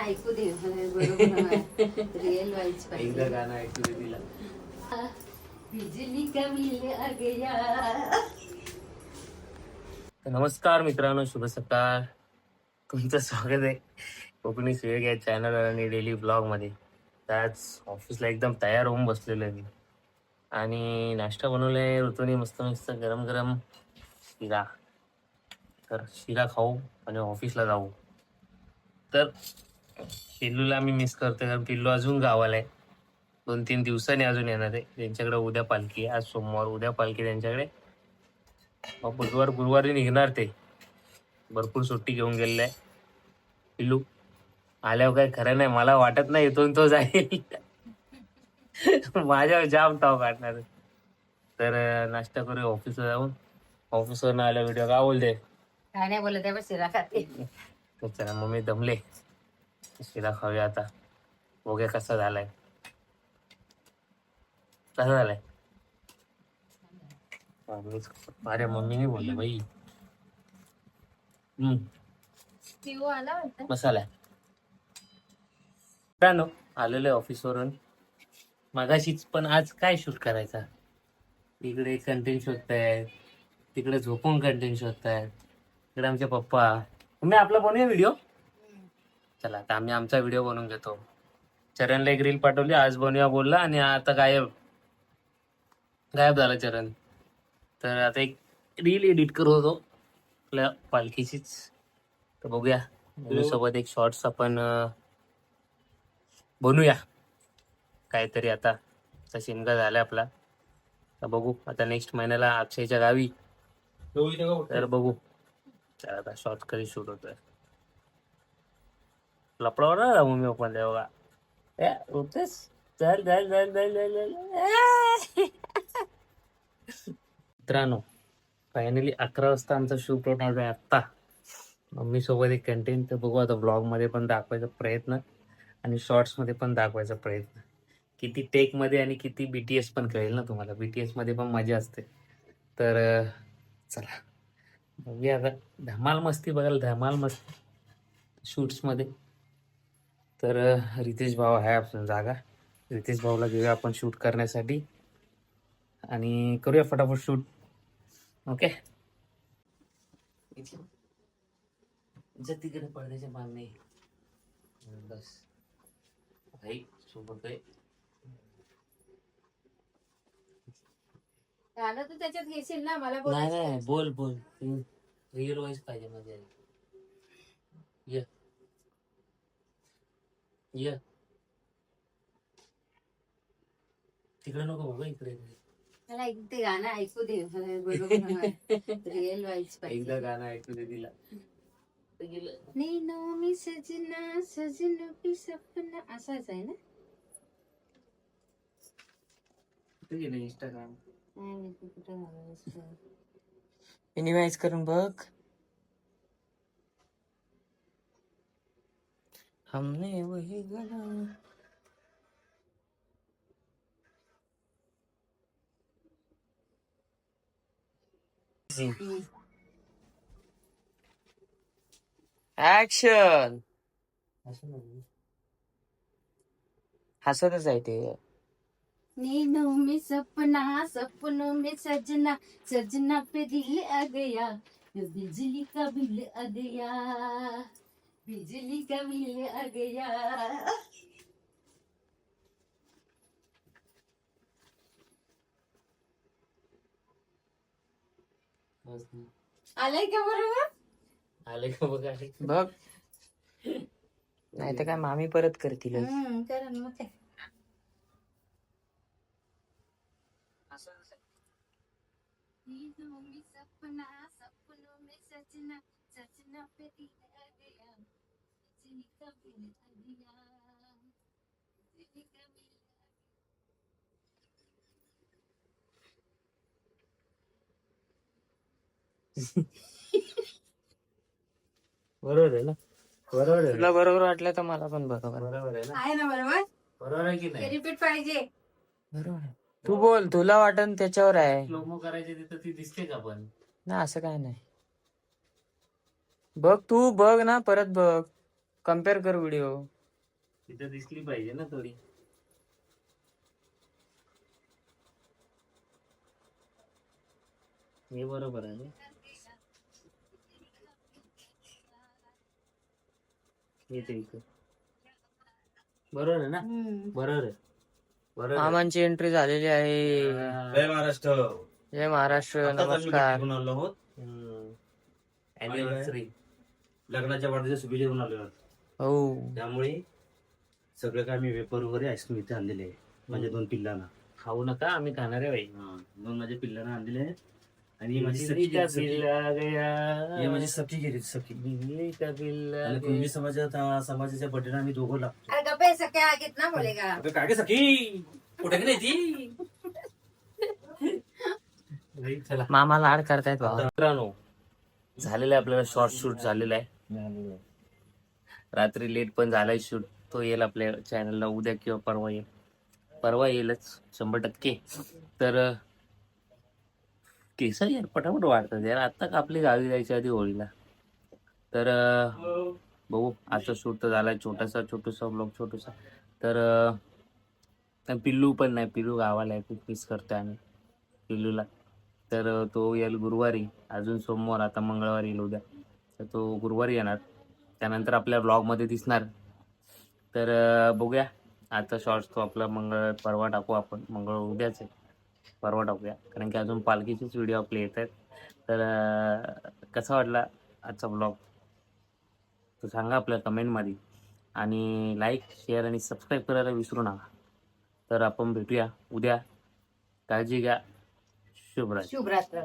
ऐकू दे बरोबर real wise एकदा गाणं ऐकू दे तिला. बिजली का बिल आ गया. नमस्कार मित्रांनो, शुभ सकाळ. तुमचं स्वागत आहे कोकणी सिरियल या चॅनल आणि डेली ब्लॉग मध्ये. तर आज ऑफिसला एकदम तयार होऊन बसलेलो आहे मी आणि नाश्ता बनवलाय ऋतूने मस्त मस्त गरम गरम शिरा. तर शिरा खाऊ आणि ऑफिसला जाऊ. तर पिल्लूला मी मिस करतोय कारण पिल्लू अजून गावाला आहे. 2-3 दिवसांनी अजून येणार आहे. त्यांच्याकडे उद्या पालखी आहे. आज सोमवार, उद्या पालखी त्यांच्याकडे. मग बुधवार गुरुवारी निघणार ते. भरपूर सुट्टी घेऊन गेलेला आहे पिल्लू. आल्यावर काही खरं नाही, मला वाटत नाही इथून तो जाईल. माझ्यावर जाम ताव काढणार. तर नाश्ता करूया ऑफिसला जाऊन. ऑफिसवर आल्या व्हिडिओ का बोलते काय नाही बोलत आहे, बस शिरा खाते. तर चला मम्मी दमले, शिरा खाऊया आता. बघूया कसा झालाय, कसा झालाय. अरे मम्मीने बोलले बाई. आला मसाला मित्रांनो आलेलो आहे ऑफिसवरून मगाशीच. पण आज काय शूट करायचा, इकडे कंटेंट शोधतायत, तिकडे झोपून कंटेंट शोधतायत, इकडे आमचे पप्पा. तुम्ही आपला बनवूया व्हिडिओ. चला आता आम्ही आमचा व्हिडिओ बनवून घेतो. चरणला एक रील पाठवली, आज बनवूया बोलला आणि आता गायब गायब झाला चरण. तर आता एक रील एडिट करत होतो आपल्या पालखीचीच. तर बघूया सोबत एक शॉर्ट्स आपण बनवूया काहीतरी. आता शिमगा झाला आपला. तर बघू आता नेक्स्ट महिन्याला अक्षयच्या गावी. तर बघू चला आता शॉर्ट कधी शूट होतोय. लपडावर ना राहू मी ओपन बघा. उठतेस चल चल चल चल चल चल. मित्रांनो फायनली 11 वाजता आमचा शूट होणार आहे आत्ता. मम्मी सोबत एक कंटेंट. तर बघू आता ब्लॉग मध्ये पण दाखवायचा प्रयत्न आणि शॉर्ट्स मध्ये पण दाखवायचा प्रयत्न. किती टेक मध्ये आणि किती बीटीएस पण कळेल ना तुम्हाला. बीटीएस मध्ये पण मजा असते. तर चला बघूया आता. धमाल मस्ती बघायला, धमाल मस्ती शूट्स मध्ये. तर रितेश भाऊ आहे आपल्या जागा. रितेश भाऊला घेऊया आपण शूट करण्यासाठी आणि करूया फटाफट शूट. ओके तिकडे पडद्याच्या बांधणे बस भाई सोबत आहे. गाणं तू त्याच्यात घेशील ना, मला नाही नाही बोल बोल. रिअल वॉइस पाहिजे माझ्या. ये ये तिकडे नको बघा, इकडे मला ते गाणं ऐकू दे बरोबर रिअल वाईज एकदा गाणं ऐकू दे तिला. नीनो मी सजना सजन की सपना असाच आहे ना. कुठे गेलं इंस्टाग्राम. कुठं मिनिमाइज करून बघ. हमने वही गला. ऍक्शन. हसतच आहे ते. नीनो में सपना सपनों में सजना सजना पे दिल आ गया बिजली का बिल आ गया बिजली का बिल आ गया. आलाय का बरोबर. आले का बघ. आले बघ नाही तर काय मामी परत करतील. करा ना मग काय. नीनो में सपना सपनों में सजना सजना पे दिल आ गया बिजली का बिल आ गया बिजली का बिल. बरोबर आहे ना. बरोबर आहे. तुला बरोबर वाटलं तर मला पण बरोबर बरोबर आहे ना. आहे ना बरोबर. बरोबर आहे की नाही. रिपीट पाहिजे. बरोबर आहे. तू बोल, तुला वाटन त्याच्यावर आहे स्लोमो करायची तिथं ती दिसते का पण. ना. असं काय नाही. बघ तू बघ ना, परत बघ कम्पेअर कर व्हिडिओ. तिथं दिसली पाहिजे ना थोडी. हे बरोबर आहे ना. हे ते इथं. बरोबर आहे ना. बरोबर आहे. बरोबर आहे. मामांची एंट्री झालेली आहे. जय महाराष्ट्र. जय महाराष्ट्र. नमस्कार. घेऊन आलो आहोत. Anniversary. लग्नाच्या वाढदिवसाच्या शुभेच्छा देऊन आलो आहोत. हो. त्यामुळे सगळं काय मी वेपर वगैरे आईस्क्रीम इथे आणलेले आहे माझ्या 2 पिल्लांना. खाऊ नका, आम्ही खाणार आहे बाई. 2 माझ्या पिल्लांना आणलेले आहेत. आणि ही माझी बिजली का सखी बिल आ गया. ही माझी सखी गेली सखी. बिजली का बिल आ आणि गया. कुणबी समाजाच्या बर्थडेला आम्ही दोघं लागतो. अरे गप्पे सख्या आगीत ना बोलेगा. अगं काय गे सखी कुठे गेली ती? चला मामा लाड करतायत भावा. मित्रांनो, झालेलं आहे आपल्याला शॉर्ट शूट झालेला आहे. रात्री लेट पण झालाय शूट. तो येईल आपल्या चॅनलला उद्या किंवा परवा येईल. परवा येईलच 100%. तर केस यार पटापट वाढतात यार. आता आपली गावी जायच्या आधी होळीला. तर बघू. आजचा शूट तर झालाय छोटासा ब्लॉग छोटासा. तर पिल्लू पण नाही. पिल्लू गावाला आहे. खूप मिस करतोय आम्ही पिल्लूला. तर तो येईल गुरुवारी. अजून सोमवार, आता मंगळवारी येईल उद्या. तर तो गुरुवारी येणार. त्यानंतर आपल्या ब्लॉगमध्ये दिसणार. तर बघूया. आता शॉर्ट्स तो आपला परवा टाकू आपण. उद्याच आहे. परवा टाकूया. कारण की अजून पालखीचेच व्हिडिओ आपले येत आहेत. तर कसा वाटला आजचा ब्लॉग तो सांगा आपल्या कमेंटमध्ये. आणि लाईक, शेअर आणि सबस्क्राईब करायला विसरू नका. तर आपण भेटूया उद्या. काळजी घ्या. शुभरात्री. शुभरात्र.